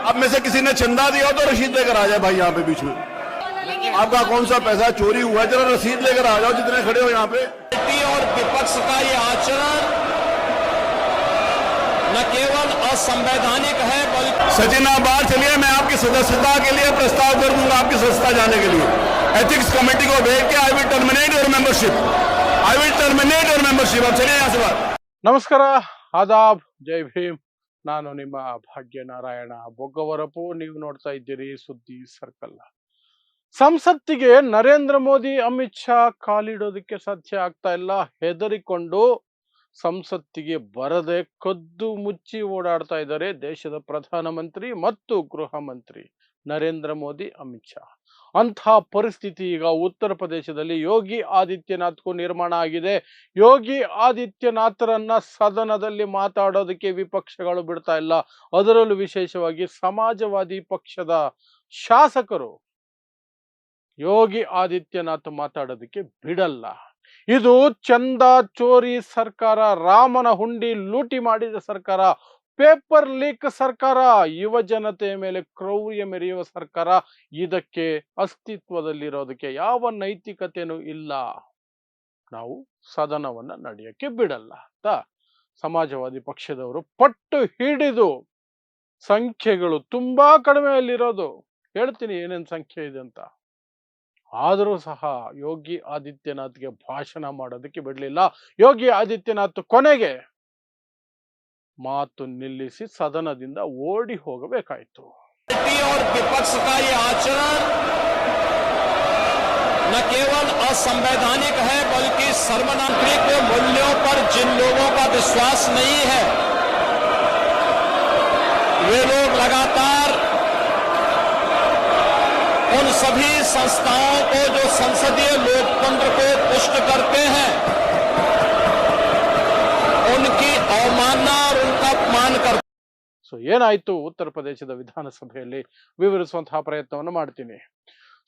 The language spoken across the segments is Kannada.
अब में से किसी ने चंदा दिया हो तो रसीद लेकर आ जाए भाई यहाँ पे बीच में। आपका कौन सा पैसा चोरी हुआ है, जरा रसीद लेकर आ जाओ जितने खड़े हो यहाँ पे। और विपक्ष का ये आचरण न केवल असंवैधानिक है बल्कि सचिन आप बाहर चलिए, मैं आपकी सदस्यता के लिए प्रस्ताव कर दूंगा, आपकी सदस्यता जाने के लिए एथिक्स कमेटी को भेज के I will terminate your membership. अब चलिए यहाँ से बात। ನಮಸ್ಕಾರ, ಆದಾಬ್, ಜೈ ಭೀಮ್. ನಾನು ನಿಮ್ಮ ಭಾಗ್ಯನಾರಾಯಣ ಬೊಗ್ಗವರಪು. ನೀವು ನೋಡ್ತಾ ಇದ್ದೀರಿ ಸುದ್ದಿ ಸರ್ಕಲ್. ಸಂಸತ್ತಿಗೆ ನರೇಂದ್ರ ಮೋದಿ ಅಮಿತ್ ಶಾ ಕಾಲಿಡೋದಕ್ಕೆ ಸಾಧ್ಯ ಆಗ್ತಾ ಇಲ್ಲ. ಹೆದರಿಕೊಂಡು ಸಂಸತ್ತಿಗೆ ಬರದೆ ಕದ್ದು ಮುಚ್ಚಿ ಓಡಾಡ್ತಾ ಇದ್ದಾರೆ ದೇಶದ ಪ್ರಧಾನಮಂತ್ರಿ ಮತ್ತು ಗೃಹ ಮಂತ್ರಿ ನರೇಂದ್ರ ಮೋದಿ ಅಮಿತ್ ಶಾ. ಅಂತಹ ಪರಿಸ್ಥಿತಿ ಈಗ ಉತ್ತರ ಪ್ರದೇಶದಲ್ಲಿ ಯೋಗಿ ಆದಿತ್ಯನಾಥ್ಗೂ ನಿರ್ಮಾಣ ಆಗಿದೆ. ಯೋಗಿ ಆದಿತ್ಯನಾಥರನ್ನ ಸದನದಲ್ಲಿ ಮಾತಾಡೋದಕ್ಕೆ ವಿಪಕ್ಷಗಳು ಬಿಡ್ತಾ ಇಲ್ಲ. ಅದರಲ್ಲೂ ವಿಶೇಷವಾಗಿ ಸಮಾಜವಾದಿ ಪಕ್ಷದ ಶಾಸಕರು ಯೋಗಿ ಆದಿತ್ಯನಾಥ್ ಮಾತಾಡೋದಕ್ಕೆ ಬಿಡಲ್ಲ. ಇದು ಚಂದಾ ಚೋರಿ ಸರ್ಕಾರ, ರಾಮನ ಹುಂಡಿ ಲೂಟಿ ಮಾಡಿದ ಸರ್ಕಾರ, ಪೇಪರ್ ಲೀಕ್ ಸರ್ಕಾರ, ಯುವ ಜನತೆಯ ಮೇಲೆ ಕ್ರೌರ್ಯ ಮೆರೆಯುವ ಸರ್ಕಾರ. ಇದಕ್ಕೆ ಅಸ್ತಿತ್ವದಲ್ಲಿರೋದಕ್ಕೆ ಯಾವ ನೈತಿಕತೆನೂ ಇಲ್ಲ. ನಾವು ಸದನವನ್ನ ನಡೆಯಕ್ಕೆ ಬಿಡಲ್ಲ ಅಂತ ಸಮಾಜವಾದಿ ಪಕ್ಷದವರು ಪಟ್ಟು ಹಿಡಿದು, ಸಂಖ್ಯೆಗಳು ತುಂಬಾ ಕಡಿಮೆಯಲ್ಲಿರೋದು, ಹೇಳ್ತೀನಿ ಏನೇನ್ ಸಂಖ್ಯೆ ಇದೆ ಅಂತ, ಆದರೂ ಸಹ ಯೋಗಿ ಆದಿತ್ಯನಾಥ್ಗೆ ಭಾಷಣ ಮಾಡೋದಕ್ಕೆ ಬಿಡಲಿಲ್ಲ. ಯೋಗಿ ಆದಿತ್ಯನಾಥ್ ಕೊನೆಗೆ ಮಾತು ನಿಲ್ಲಿಸಿ ಸದನದಿಂದ ಓಡಿ ಹೋಗಬೇಕಾಯಿತು. और विपक्ष का ये आचरण न केवल असंवैधानिक है बल्कि सर्वनागरिक मूल्यों पर जिन लोगों का विश्वास नहीं है, वे लोग लगातार उन सभी संस्थाओं को जो संसदीय लोकतंत्र को पुष्ट करते हैं उनकी अवमानना और उनका अपमान करते. ಸೊ ಏನಾಯ್ತು ಉತ್ತರ ಪ್ರದೇಶದ ವಿಧಾನಸಭೆಯಲ್ಲಿ ವಿವರಿಸುವಂತಹ ಪ್ರಯತ್ನವನ್ನು ಮಾಡ್ತೀನಿ.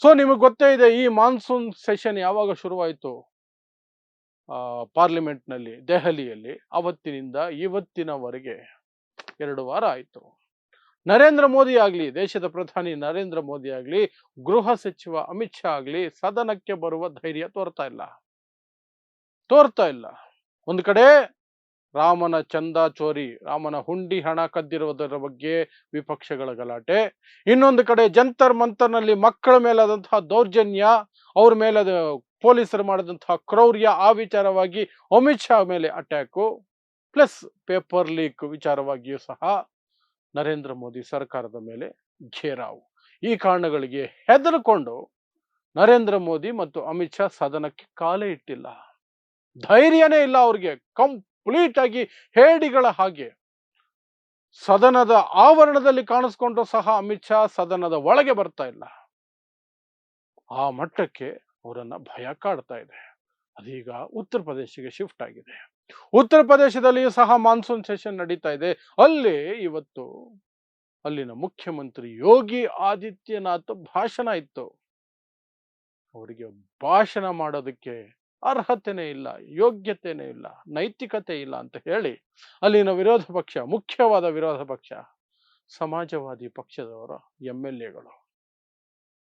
ಸೊ ನಿಮಗೆ ಗೊತ್ತೇ ಇದೆ, ಈ ಮಾನ್ಸೂನ್ ಸೆಷನ್ ಯಾವಾಗ ಶುರುವಾಯಿತು ಪಾರ್ಲಿಮೆಂಟ್ ನಲ್ಲಿ ದೆಹಲಿಯಲ್ಲಿ, ಅವತ್ತಿನಿಂದ ಇವತ್ತಿನವರೆಗೆ 2 ವಾರ ಆಯಿತು. ನರೇಂದ್ರ ಮೋದಿ ಆಗ್ಲಿ, ದೇಶದ ಪ್ರಧಾನಿ ನರೇಂದ್ರ ಮೋದಿ ಆಗ್ಲಿ, ಗೃಹ ಸಚಿವ ಅಮಿತ್ ಶಾ ಆಗ್ಲಿ ಸದನಕ್ಕೆ ಬರುವ ಧೈರ್ಯ ತೋರ್ತಾ ಇಲ್ಲ. ಒಂದು ಕಡೆ ರಾಮನ ಚಂದಾ ಚೋರಿ, ರಾಮನ ಹುಂಡಿ ಹಣ ಕದ್ದಿರುವುದರ ಬಗ್ಗೆ ವಿಪಕ್ಷಗಳ ಗಲಾಟೆ, ಇನ್ನೊಂದು ಕಡೆ ಜಂತರ್ ಮಂತರ್ನಲ್ಲಿ ಮಕ್ಕಳ ಮೇಲಾದಂತಹ ದೌರ್ಜನ್ಯ, ಅವ್ರ ಮೇಲೆ ಪೊಲೀಸರು ಮಾಡಿದಂತಹ ಕ್ರೌರ್ಯ, ಆ ವಿಚಾರವಾಗಿ ಅಮಿತ್ ಶಾ ಮೇಲೆ ಅಟ್ಯಾಕು, ಪ್ಲಸ್ ಪೇಪರ್ ಲೀಕ್ ವಿಚಾರವಾಗಿಯೂ ಸಹ ನರೇಂದ್ರ ಮೋದಿ ಸರ್ಕಾರದ ಮೇಲೆ ಘೇರಾವು. ಈ ಕಾರಣಗಳಿಗೆ ಹೆದರಿಕೊಂಡು ನರೇಂದ್ರ ಮೋದಿ ಮತ್ತು ಅಮಿತ್ ಶಾ ಸದನಕ್ಕೆ ಕಾಲೇ ಇಟ್ಟಿಲ್ಲ. ಧೈರ್ಯನೇ ಇಲ್ಲ ಅವ್ರಿಗೆ. ಕಂಪ್ಲೀಟ್ ಆಗಿ ಹೇಡಿಗಳ ಹಾಗೆ ಸದನದ ಆವರಣದಲ್ಲಿ ಕಾಣಿಸ್ಕೊಂಡ್ರು ಸಹ ಅಮಿತ್ ಶಾ ಸದನದ ಒಳಗೆ ಬರ್ತಾ ಇಲ್ಲ. ಆ ಮಟ್ಟಕ್ಕೆ ಅವರನ್ನ ಭಯ ಕಾಡ್ತಾ ಇದೆ. ಅದೀಗ ಉತ್ತರ ಪ್ರದೇಶಕ್ಕೆ ಶಿಫ್ಟ್ ಆಗಿದೆ. ಉತ್ತರ ಪ್ರದೇಶದಲ್ಲಿಯೂ ಸಹ ಮಾನ್ಸೂನ್ ಸೆಷನ್ ನಡೀತಾ ಇದೆ. ಅಲ್ಲಿ ಇವತ್ತು ಅಲ್ಲಿನ ಮುಖ್ಯಮಂತ್ರಿ ಯೋಗಿ ಆದಿತ್ಯನಾಥ್ ಭಾಷಣ ಇತ್ತು. ಅವರಿಗೆ ಭಾಷಣ ಮಾಡೋದಕ್ಕೆ ಅರ್ಹತೆನೇ ಇಲ್ಲ, ಯೋಗ್ಯತೆನೇ ಇಲ್ಲ, ನೈತಿಕತೆ ಇಲ್ಲ ಅಂತ ಹೇಳಿ ಅಲ್ಲಿನ ವಿರೋಧ ಪಕ್ಷ, ಮುಖ್ಯವಾದ ವಿರೋಧ ಪಕ್ಷ ಸಮಾಜವಾದಿ ಪಕ್ಷದವರ MLAಗಳು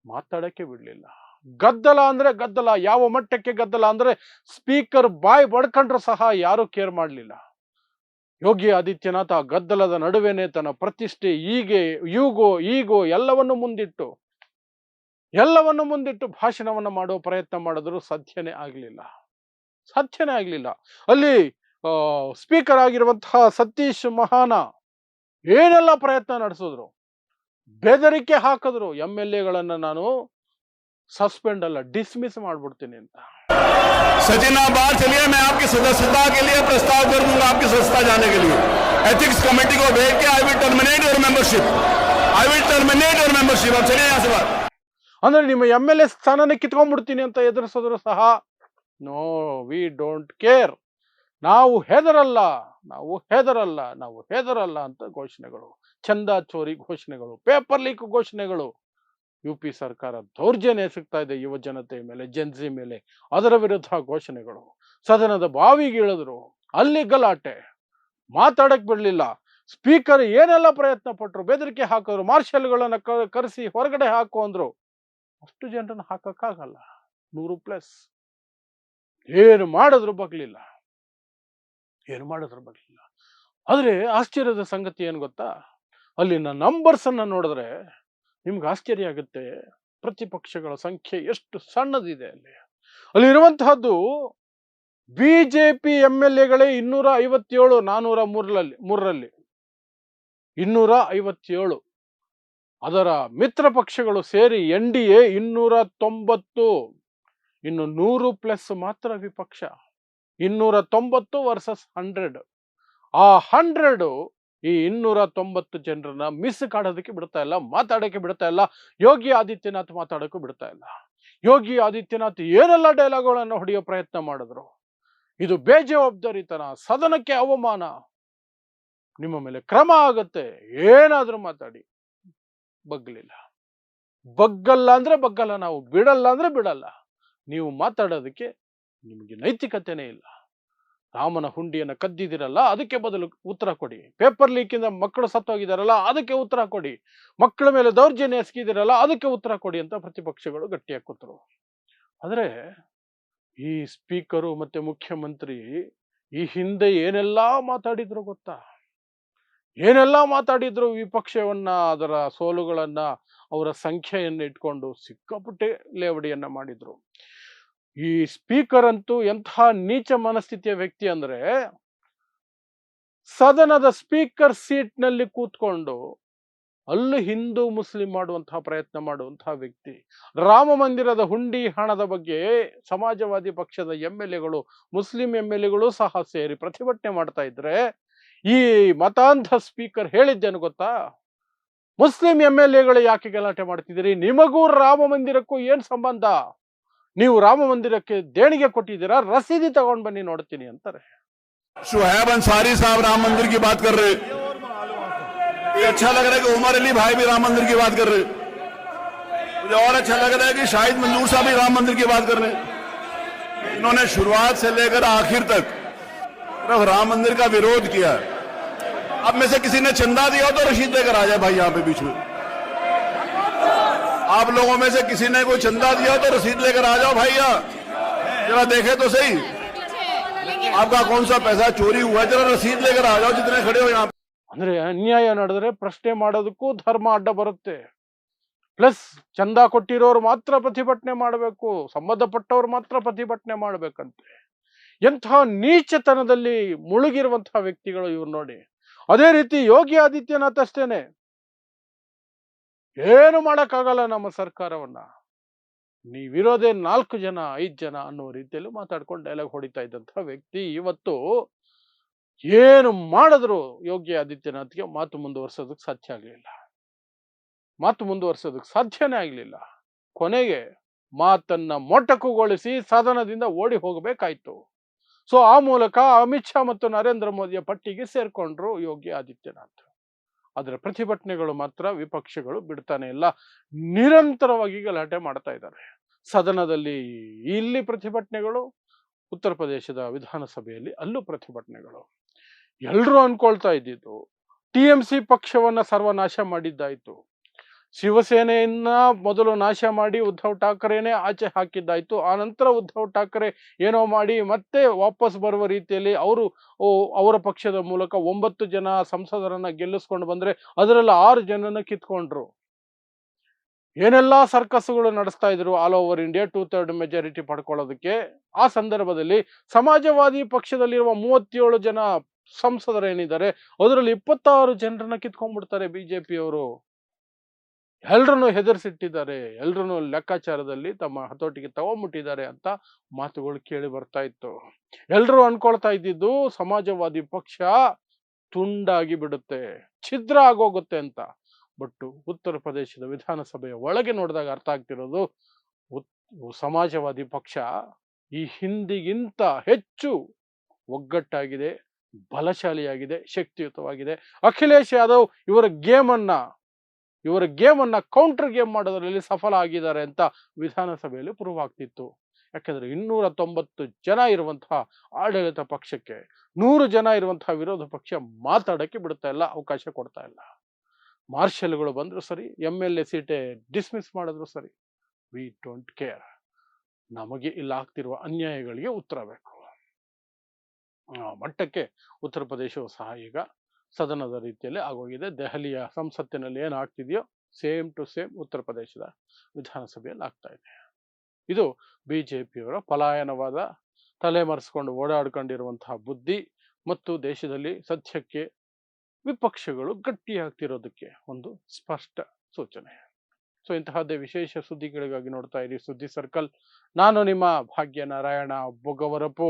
ಮಾತಾಡಕ್ಕೆ ಬಿಡ್ಲಿಲ್ಲ. ಗದ್ದಲ ಅಂದ್ರೆ ಗದ್ದಲ. ಯಾವ ಮಟ್ಟಕ್ಕೆ ಗದ್ದಲ ಅಂದ್ರೆ ಸ್ಪೀಕರ್ ಬಾಯ್ ಬಡ್ಕೊಂಡ್ರು ಸಹ ಯಾರು ಕೇರ್ ಮಾಡಲಿಲ್ಲ. ಯೋಗಿ ಆದಿತ್ಯನಾಥ್ ಆ ಗದ್ದಲದ ನಡುವೆನೆ ತನ್ನ ಪ್ರತಿಷ್ಠೆ, ಈಗೋ ಎಲ್ಲವನ್ನು ಮುಂದಿಟ್ಟು ಭಾಷಣವನ್ನು ಮಾಡೋ ಪ್ರಯತ್ನ ಮಾಡಿದ್ರು. ಸಾಧ್ಯನೇ ಆಗ್ಲಿಲ್ಲ. ಅಲ್ಲಿ ಸ್ಪೀಕರ್ ಆಗಿರುವಂತಹ ಸತೀಶ್ ಮಹಾನ ಏನೆಲ್ಲ ಪ್ರಯತ್ನ ನಡೆಸಿದ್ರು, ಬೆದರಿಕೆ ಹಾಕಿದ್ರು. MLAಗಳನ್ನ ನಾನು ಸಸ್ಪೆಂಡ್ ಅಲ್ಲ, ಡಿಸ್ಮಿಸ್ ಮಾಡ್ಬಿಡ್ತೀನಿ ಅಂತ. सचिन आप बाहर चलिए, मैं आपकी सदस्यता के लिए प्रस्ताव कर दूंगा, आपकी सदस्यता जाने के लिए एथिक्स कमेटी को भेज के I will terminate your membership. अब चलिए यहाँ से बात. ಅಂದ್ರೆ ನಿಮ್ಮ MLA ಸ್ಥಾನನೇ ಕಿತ್ಕೊಂಡ್ಬಿಡ್ತೀನಿ ಅಂತ ಎದುರಿಸಿದ್ರು ಸಹ ನೋ, ವಿ ಡೋಂಟ್ ಕೇರ್, ನಾವು ಹೆದರಲ್ಲ ಅಂತ ಘೋಷಣೆಗಳು, ಚಂದಾ ಚೋರಿ ಘೋಷಣೆಗಳು, ಪೇಪರ್ ಲೀಕ್ ಘೋಷಣೆಗಳು. UP ಸರ್ಕಾರ ದೌರ್ಜನ್ಯ ಸಿಗ್ತಾ ಇದೆ ಯುವ ಜನತೆ ಮೇಲೆ, ಜೆನ್ಸಿ ಮೇಲೆ, ಅದರ ವಿರುದ್ಧ ಘೋಷಣೆಗಳು. ಸದನದ ಬಾವಿಗೆ ಇಳಿದ್ರು, ಅಲ್ಲಿ ಗಲಾಟೆ, ಮಾತಾಡಕ್ ಬಿಡ್ಲಿಲ್ಲ. ಸ್ಪೀಕರ್ ಏನೆಲ್ಲ ಪ್ರಯತ್ನ ಪಟ್ಟರು, ಬೆದರಿಕೆ ಹಾಕಿದ್ರು, ಮಾರ್ಷಲ್ಗಳನ್ನ ಕರೆಸಿ ಹೊರಗಡೆ ಹಾಕು ಅಂದ್ರು. ಅಷ್ಟು ಜನರನ್ನ ಹಾಕಕ್ಕಾಗಲ್ಲ. 100+. ಏನು ಮಾಡಿದ್ರು ಬಗ್ಲಿಲ್ಲ, ಏನು ಮಾಡಿದ್ರು ಬಗ್ಲಿಲ್ಲ. ಆದ್ರೆ ಆಶ್ಚರ್ಯದ ಸಂಗತಿ ಏನು ಗೊತ್ತಾ, ಅಲ್ಲಿನ ನಂಬರ್ಸ್ ಅನ್ನ ನೋಡಿದ್ರೆ ನಿಮ್ಗೆ ಆಶ್ಚರ್ಯ ಆಗುತ್ತೆ. ಪ್ರತಿಪಕ್ಷಗಳ ಸಂಖ್ಯೆ ಎಷ್ಟು ಸಣ್ಣದಿದೆ ಅಲ್ಲಿರುವಂತಹದ್ದು. ಬಿಜೆಪಿ MLAಗಳೇ 257, 403ರಲ್ಲಿ 257. ಅದರ ಮಿತ್ರ ಪಕ್ಷಗಳು ಸೇರಿ NDA 290. ಇನ್ನು 100+ ಮಾತ್ರ ವಿಪಕ್ಷ. 290 ವರ್ಸಸ್ 100. ಆ 100 ಈ 290 ಜನರನ್ನ ಮಿಸ್ ಕಾಡೋದಕ್ಕೆ ಬಿಡ್ತಾ ಇಲ್ಲ, ಮಾತಾಡೋಕೆ ಬಿಡ್ತಾ ಇಲ್ಲ. ಯೋಗಿ ಆದಿತ್ಯನಾಥ್ ಮಾತಾಡೋಕ್ಕೂ ಬಿಡ್ತಾ ಇಲ್ಲ. ಯೋಗಿ ಆದಿತ್ಯನಾಥ್ ಏನೆಲ್ಲ ಡೈಲಾಗ್ಗಳನ್ನು ಹೊಡೆಯೋ ಪ್ರಯತ್ನ ಮಾಡಿದ್ರು. ಇದು ಬೇಜವಾಬ್ದಾರಿತನ, ಸದನಕ್ಕೆ ಅವಮಾನ, ನಿಮ್ಮ ಮೇಲೆ ಕ್ರಮ ಆಗುತ್ತೆ, ಏನಾದ್ರೂ ಮಾತಾಡಿ. ಬಗ್ಲಿಲ್ಲ. ಬಗ್ಗಲ್ಲ ಅಂದ್ರೆ ಬಗ್ಗಲ್ಲ, ನಾವು ಬಿಡಲ್ಲ ಅಂದ್ರೆ ಬಿಡಲ್ಲ. ನೀವು ಮಾತಾಡೋದಕ್ಕೆ ನಿಮಗೆ ನೈತಿಕತೆನೇ ಇಲ್ಲ. ರಾಮನ ಹುಂಡಿಯನ್ನು ಕದ್ದಿದಿರಲ್ಲ, ಅದಕ್ಕೆ ಬದಲು ಉತ್ತರ ಕೊಡಿ. ಪೇಪರ್ ಲೀಕಿಂದ ಮಕ್ಕಳು ಸತ್ತೋಗಿದಾರಲ್ಲ, ಅದಕ್ಕೆ ಉತ್ತರ ಕೊಡಿ. ಮಕ್ಕಳ ಮೇಲೆ ದೌರ್ಜನ್ಯ ಎಸಗಿದಿರಲ್ಲ, ಅದಕ್ಕೆ ಉತ್ತರ ಕೊಡಿ ಅಂತ ಪ್ರತಿಪಕ್ಷಗಳು ಗಟ್ಟಿಯಾಗಿ ಕೂತರು. ಆದ್ರೆ ಈ ಸ್ಪೀಕರು ಮತ್ತೆ ಮುಖ್ಯಮಂತ್ರಿ ಈ ಹಿಂದೆ ಏನೆಲ್ಲ ಮಾತಾಡಿದ್ರು ಗೊತ್ತಾ? ಏನೆಲ್ಲ ಮಾತಾಡಿದ್ರು. ವಿಪಕ್ಷವನ್ನ, ಅದರ ಸೋಲುಗಳನ್ನ, ಅವರ ಸಂಖ್ಯೆಯನ್ನು ಇಟ್ಕೊಂಡು ಸಿಕ್ಕಾಪಟ್ಟೆ ಲೇವಡಿಯನ್ನ ಮಾಡಿದ್ರು. ಈ ಸ್ಪೀಕರ್ ಅಂತೂ ಎಂಥ ನೀಚ ಮನಸ್ಥಿತಿಯ ವ್ಯಕ್ತಿ ಅಂದ್ರೆ, ಸದನದ ಸ್ಪೀಕರ್ ಸೀಟ್ ನಲ್ಲಿ ಕೂತ್ಕೊಂಡು ಅಲ್ಲಿ ಹಿಂದೂ ಮುಸ್ಲಿಂ ಮಾಡುವಂತಹ ಪ್ರಯತ್ನ ಮಾಡುವಂತಹ ವ್ಯಕ್ತಿ. ರಾಮ ಮಂದಿರದ ಹುಂಡಿ ಹಣದ ಬಗ್ಗೆ ಸಮಾಜವಾದಿ ಪಕ್ಷದ MLAಗಳು, ಮುಸ್ಲಿಂ MLAಗಳು ಸಹ ಸೇರಿ ಪ್ರತಿಭಟನೆ ಮಾಡ್ತಾ ಇದ್ರೆ, ಈ ಮತಾಂಧ ಸ್ಪೀಕರ್ ಹೇಳಿದ್ದೇನು ಗೊತ್ತಾ? ಮುಸ್ಲಿಂ MLAಗಳು ಯಾಕೆ ಗಲಾಟೆ ಮಾಡ್ತಿದ್ದೀರಿ? ನಿಮಗೂ ರಾಮ ಮಂದಿರಕ್ಕೂ ಏನ್ ಸಂಬಂಧ? ನೀವು ರಾಮ ಮಂದಿರಕ್ಕೆ ದೇಣಿಗೆ ಕೊಟ್ಟಿದ್ದೀರಾ? ರಸೀದಿ ತಗೊಂಡ್ ಬನ್ನಿ ನೋಡ್ತೀನಿ ಅಂತಾರೆ. शुहैब अंसारी साहब राम मंदिर की बात कर रहे, अच्छा लग रहा है कि उमर अली भाई भी राम मंदिर की बात कर रहे। मुझे और अच्छा लग रहा है कि शाहिद मंजूर साहब भी राम मंदिर की बात कर रहे हैं। इन्होंने शुरुआत से लेकर आखिर तक सिर्फ राम मंदिर का विरोध किया। अब में से किसी ने चंदा दिया हो तो रसीद लेकर आ जाए भाई यहाँ पे बीच में। आप लोगों में से किसी ने कोई चंदा दिया हो तो रसीद लेकर आ जाओ भाई, यहाँ जरा देखे तो सही आपका कौन सा पैसा चोरी हुआ है, जरा रसीद लेकर आ जाओ जितने खड़े हो यहाँ। ಅಂದ್ರೆ ಅನ್ಯಾಯ ನಡೆದ್ರೆ ಪ್ರಶ್ನೆ ಮಾಡೋದಕ್ಕೂ ಧರ್ಮ ಅಡ್ಡ ಬರುತ್ತೆ. ಪ್ಲಸ್ ಚಂದ ಕೊಟ್ಟಿರೋರು ಮಾತ್ರ ಪ್ರತಿಭಟನೆ ಮಾಡಬೇಕು, ಸಂಬಂಧಪಟ್ಟವ್ರು ಮಾತ್ರ ಪ್ರತಿಭಟನೆ ಮಾಡ್ಬೇಕಂತೆ. ಎಂಥ ನೀಚತನದಲ್ಲಿ ಮುಳುಗಿರುವಂತಹ ವ್ಯಕ್ತಿಗಳು ಇವ್ರು ನೋಡಿ. ಅದೇ ರೀತಿ ಯೋಗಿ ಆದಿತ್ಯನಾಥ್ ಅಷ್ಟೇನೆ. ಏನು ಮಾಡಕ್ಕಾಗಲ್ಲ ನಮ್ಮ ಸರ್ಕಾರವನ್ನ, ನೀವಿರೋದೇ 4 ಜನ 5 ಜನ ಅನ್ನೋ ರೀತಿಯಲ್ಲಿ ಮಾತಾಡ್ಕೊಂಡು ಡೈಲಾಗ್ ಹೊಡಿತಾ ಇದ್ದಂತಹ ವ್ಯಕ್ತಿ ಇವತ್ತು ಏನು ಮಾಡಿದ್ರು ಯೋಗಿ ಆದಿತ್ಯನಾಥ್ಗೆ ಮಾತು ಮುಂದುವರ್ಸೋದಕ್ಕೆ ಸಾಧ್ಯನೇ ಆಗ್ಲಿಲ್ಲ. ಕೊನೆಗೆ ಮಾತನ್ನ ಮೊಟಕುಗೊಳಿಸಿ ಸದನದಿಂದ ಓಡಿ ಹೋಗಬೇಕಾಯ್ತು. ಸೊ ಆ ಮೂಲಕ ಅಮಿತ್ ಶಾ ಮತ್ತು ನರೇಂದ್ರ ಮೋದಿಯ ಪಟ್ಟಿಗೆ ಸೇರ್ಕೊಂಡ್ರು ಯೋಗಿ ಆದಿತ್ಯನಾಥ್. ಅದರ ಪ್ರತಿಭಟನೆಗಳು ಮಾತ್ರ ವಿಪಕ್ಷಗಳು ಬಿಡ್ತಾನೆ ಇಲ್ಲ, ನಿರಂತರವಾಗಿ ಗಲಾಟೆ ಮಾಡ್ತಾ ಇದ್ದಾರೆ ಸದನದಲ್ಲಿ. ಇಲ್ಲಿ ಪ್ರತಿಭಟನೆಗಳು, ಉತ್ತರ ಪ್ರದೇಶದ ವಿಧಾನಸಭೆಯಲ್ಲಿ ಅಲ್ಲೂ ಪ್ರತಿಭಟನೆಗಳು. ಎಲ್ಲರೂ ಅನ್ಕೊಳ್ತಾ ಇದ್ದಿದ್ದು TMC ಪಕ್ಷವನ್ನ ಸರ್ವನಾಶ ಮಾಡಿದ್ದಾಯ್ತು, ಶಿವಸೇನೆಯನ್ನ ಮೊದಲು ನಾಶ ಮಾಡಿ ಉದ್ಧವ್ ಠಾಕ್ರೆನೇ ಆಚೆ ಹಾಕಿದ್ದಾಯ್ತು. ಆ ನಂತರ ಉದ್ಧವ್ ಠಾಕ್ರೆ ಏನೋ ಮಾಡಿ ಮತ್ತೆ ವಾಪಸ್ ಬರುವ ರೀತಿಯಲ್ಲಿ ಅವರ ಪಕ್ಷದ ಮೂಲಕ 9 ಜನ ಸಂಸದರನ್ನ ಗೆಲ್ಲಿಸ್ಕೊಂಡು ಬಂದ್ರೆ ಅದರಲ್ಲಿ 6 ಜನನ ಕಿತ್ಕೊಂಡ್ರು. ಏನೆಲ್ಲ ಸರ್ಕಸ್ಗಳು ನಡೆಸ್ತಾ ಇದ್ರು ಆಲ್ ಓವರ್ ಇಂಡಿಯಾ 2/3 ಮೆಜಾರಿಟಿ ಪಡ್ಕೊಳ್ಳೋದಕ್ಕೆ. ಆ ಸಂದರ್ಭದಲ್ಲಿ ಸಮಾಜವಾದಿ ಪಕ್ಷದಲ್ಲಿರುವ 37 ಜನ ಸಂಸದರೇನಿದ್ದಾರೆ ಅದರಲ್ಲಿ 26 ಜನರನ್ನ ಕಿತ್ಕೊಂಡ್ಬಿಡ್ತಾರೆ ಬಿಜೆಪಿಯವರು. ಎಲ್ರನ್ನು ಹೆದರ್ಸಿಟ್ಟಿದ್ದಾರೆ, ಎಲ್ರನ್ನು ಲೆಕ್ಕಾಚಾರದಲ್ಲಿ ತಮ್ಮ ಹತೋಟಿಗೆ ತಗೊಂಡ್ಬಿಟ್ಟಿದ್ದಾರೆ ಅಂತ ಮಾತುಗಳು ಕೇಳಿ ಬರ್ತಾ ಇತ್ತು. ಎಲ್ರು ಅನ್ಕೊಳ್ತಾ ಇದ್ದಿದ್ದು ಸಮಾಜವಾದಿ ಪಕ್ಷ ತುಂಡಾಗಿ ಬಿಡುತ್ತೆ, ಛಿದ್ರ ಆಗೋಗುತ್ತೆ ಅಂತ. ಬಟ್ ಉತ್ತರ ಪ್ರದೇಶದ ವಿಧಾನಸಭೆಯ ಒಳಗೆ ನೋಡಿದಾಗ ಅರ್ಥ ಆಗ್ತಿರೋದು ಸಮಾಜವಾದಿ ಪಕ್ಷ ಈ ಹಿಂದಿಗಿಂತ ಹೆಚ್ಚು ಒಗ್ಗಟ್ಟಾಗಿದೆ, ಬಲಶಾಲಿಯಾಗಿದೆ, ಶಕ್ತಿಯುತವಾಗಿದೆ. ಅಖಿಲೇಶ್ ಯಾದವ್ ಇವರ ಗೇಮ್ ಅನ್ನ ಕೌಂಟರ್ ಗೇಮ್ ಮಾಡೋದ್ರಲ್ಲಿ ಸಫಲ ಆಗಿದ್ದಾರೆ ಅಂತ ವಿಧಾನಸಭೆಯಲ್ಲಿ ಪ್ರೂವ್ ಆಗ್ತಿತ್ತು. ಯಾಕೆಂದ್ರೆ 290 ಜನ ಇರುವಂತಹ ಆಡಳಿತ ಪಕ್ಷಕ್ಕೆ 100 ಜನ ಇರುವಂತಹ ವಿರೋಧ ಪಕ್ಷ ಮಾತಾಡಕ್ಕೆ ಬಿಡ್ತಾ ಇಲ್ಲ, ಅವಕಾಶ ಕೊಡ್ತಾ ಇಲ್ಲ. ಮಾರ್ಷಲ್ಗಳು ಬಂದ್ರು ಸರಿ, MLA ಸೀಟೆ ಡಿಸ್ಮಿಸ್ ಮಾಡಿದ್ರು ಸರಿ, ವಿ ಡೋಂಟ್ ಕೇರ್. ನಮಗೆ ಇಲ್ಲಿ ಆಗ್ತಿರುವ ಅನ್ಯಾಯಗಳಿಗೆ ಉತ್ತರ ಬೇಕು. ಆ ಮಟ್ಟಕ್ಕೆ ಉತ್ತರ ಪ್ರದೇಶವು ಸಹ ಈಗ ಸದನದ ರೀತಿಯಲ್ಲಿ ಆಗೋಗಿದೆ. ದೆಹಲಿಯ ಸಂಸತ್ತಿನಲ್ಲಿ ಏನಾಗ್ತಿದೆಯೋ ಸೇಮ್ ಟು ಸೇಮ್ ಉತ್ತರ ಪ್ರದೇಶದ ವಿಧಾನಸಭೆಯಲ್ಲಿ ಆಗ್ತಾ ಇದೆ. ಇದು ಬಿಜೆಪಿಯವರ ಪಲಾಯನವಾದ, ತಲೆಮರೆಸ್ಕೊಂಡು ಓಡಾಡ್ಕೊಂಡಿರುವಂತಹ ಬುದ್ಧಿ ಮತ್ತು ದೇಶದಲ್ಲಿ ಸದ್ಯಕ್ಕೆ ವಿಪಕ್ಷಗಳು ಗಟ್ಟಿಯಾಗ್ತಿರೋದಕ್ಕೆ ಒಂದು ಸ್ಪಷ್ಟ ಸೂಚನೆ. ಸೊ ಇಂತಹದ್ದೇ ವಿಶೇಷ ಸುದ್ದಿಗಳಿಗಾಗಿ ನೋಡ್ತಾ ಇರಿ ಸುದ್ದಿ ಸರ್ಕಲ್. ನಾನು ನಿಮ್ಮ ಭಾಗ್ಯನಾರಾಯಣ ಬೊಗವರಪು.